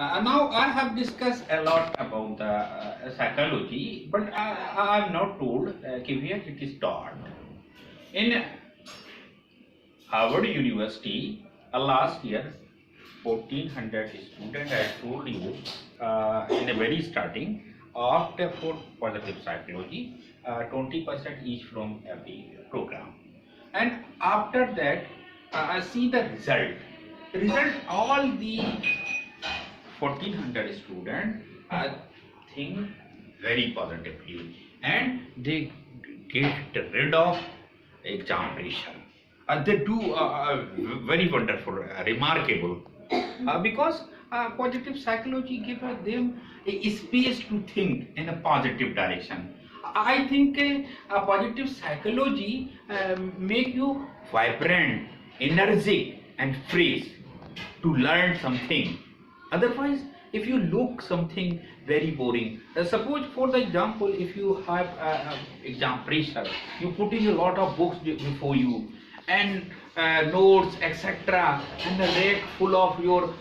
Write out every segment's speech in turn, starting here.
Now I have discussed a lot about the psychology, but I am not told where it is taught. In Harvard University, last year, 1400 students, I told you in the very starting, opted for positive psychology, 20% each from every program. And after that, I see the result. All the 1400 students think very positively and they get rid of exam pressure. They do very wonderful, remarkable, because positive psychology gives them a space to think in a positive direction. I think positive psychology make you vibrant, energetic, and fresh to learn something. Otherwise, if you look something very boring, suppose for the example, if you have exam pressure, you put in a lot of books before you and notes, etc., and the rack full of your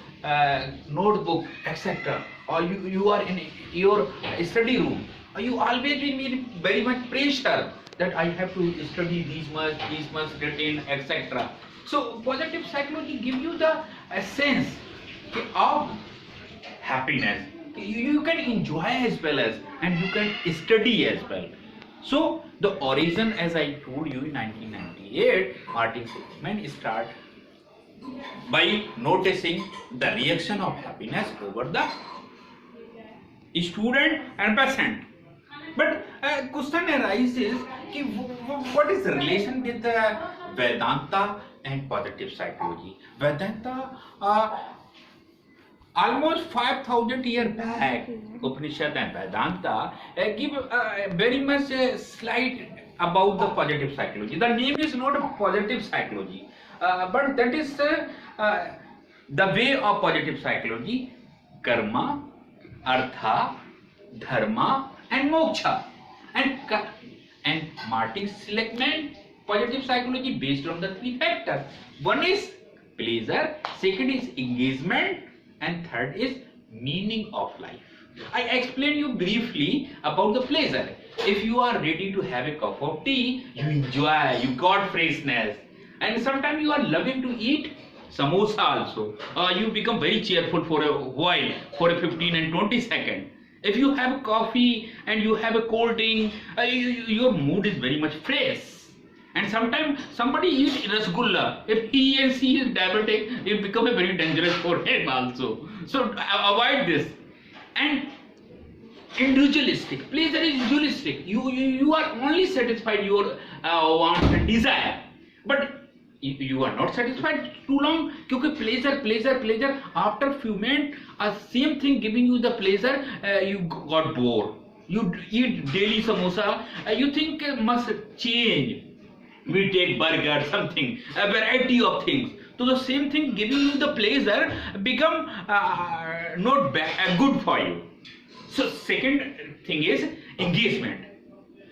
notebook, etc., or you are in your study room, you always will be very much pressure that I have to study these much written, etc. So positive psychology give you the sense of happiness. You can enjoy as well as, and you can study as well. So the origin, as I told you, in 1998, Martin Seligman start by noticing the reaction of happiness over the student and patient. But question arises, what is the relation with Vedanta and positive psychology? Vedanta, almost 5,000 years back, Upanishad and Vedanta give very much slide about the positive psychology. The name is not a positive psychology, but that is the way of positive psychology: karma, artha, dharma, and moksha. And Martin Seligman positive psychology based on the three factors. One is pleasure, second is engagement, and third is meaning of life. I explain you briefly about the pleasure. If you are ready to have a cup of tea, you enjoy, you got freshness, and sometimes you are loving to eat samosa also. You become very cheerful for a while, for a 15 and 20 seconds. If you have coffee and you have a cold drink, your mood is very much fresh. And sometimes somebody eats rasgulla. If he and she is diabetic, it becomes very dangerous for him also. So avoid this. And individualistic. Pleasure is individualistic. You are only satisfied your wants and desire. But you are not satisfied too long, because pleasure, after few minutes, same thing giving you the pleasure, you got bored. You eat daily samosa, you think must change. We take burger, something, a variety of things. So the same thing giving you the pleasure become not bad, good for you. So second thing is engagement.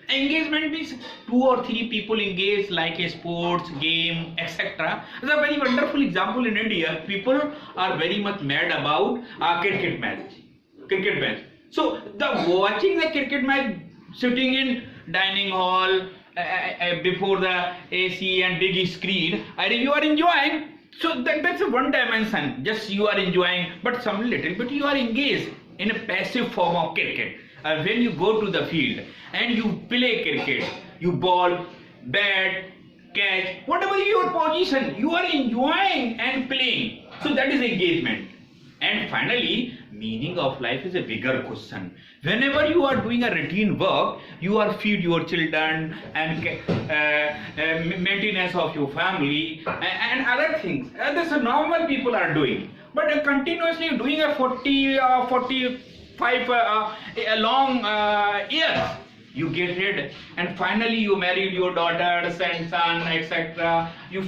Engagement means 2 or 3 people engage like a sports game, etc. It's a very wonderful example in India. People are very much mad about cricket match. So the watching the cricket match, sitting in dining hall before the AC and big screen, you are enjoying. So that's a one dimension. Just you are enjoying, but some little bit you are engaged in a passive form of cricket. When you go to the field and you play cricket, you ball, bat, catch, whatever your position, you are enjoying and playing. So that is engagement. And finally, meaning of life is a bigger question. Whenever you are doing a routine work, you are feed your children and maintenance of your family and other things. That's a normal people are doing. But continuously doing a 45 long years, you get rid, and finally you married your daughter, son, etc. You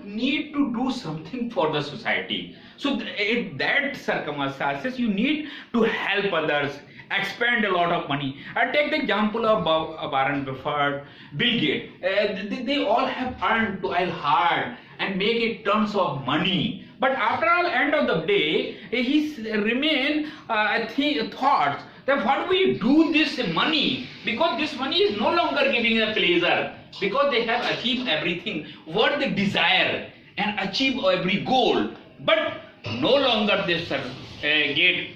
need to do something for the society. So in that circumstances, you need to help others, expend a lot of money. I take the example of Warren Buffett, Bill Gates. They all have earned toil hard and make it tons of money. But after all, end of the day, he remain thoughts that what we do this money, because this money is no longer giving a pleasure, because they have achieved everything what they desire and achieve every goal, but no longer they get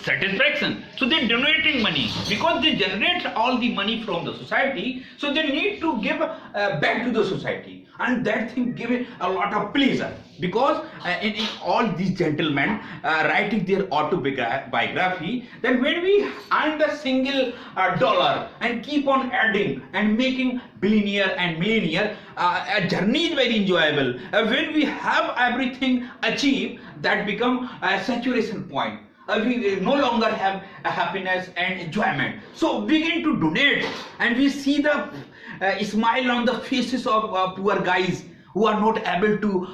satisfaction. So they're donating money because they generate all the money from the society, so they need to give back to the society, and that thing give a lot of pleasure, because in all these gentlemen writing their autobiography, that when we earn the single dollar and keep on adding and making billionaire and millionaire, a journey is very enjoyable. When we have everything achieved, that become a saturation point. We no longer have happiness and enjoyment, so begin to donate, and we see the smile on the faces of poor guys who are not able to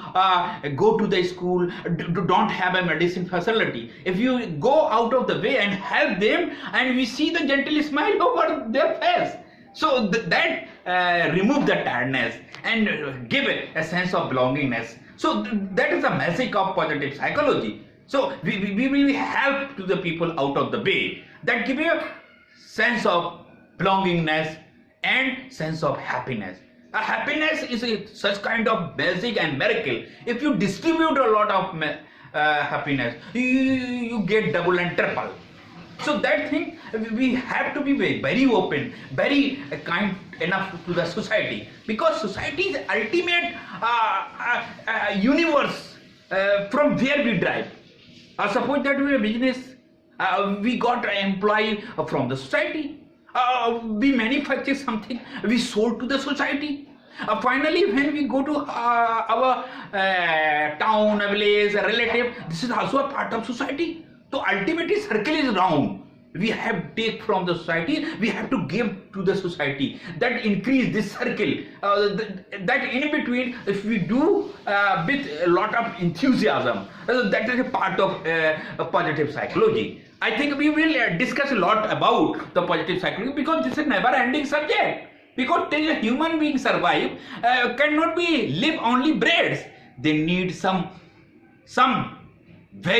go to the school, don't have a medicine facility. If you go out of the way and help them, and we see the gentle smile over their face, so that remove the tiredness and give it a sense of belongingness. So that is the magic of positive psychology. So we will help to the people out of the way, that give you a sense of belongingness and sense of happiness. Happiness is such kind of magic and miracle. If you distribute a lot of happiness, you get double and triple. So that thing, we have to be very open, very kind enough to the society, because society is ultimate universe from where we drive. Suppose that we have business, we got an employee from the society. We manufacture something, we sold to the society. Finally, when we go to our town, a village, a relative, this is also a part of society. So ultimately, circle is round. We have take from the society, we have to give to the society. That increase this circle. That in between, if we do with a lot of enthusiasm, that is a part of positive psychology. I think we will discuss a lot about the positive psychology, because this is a never-ending subject. Because till a human being survive, cannot be live only breads. They need some very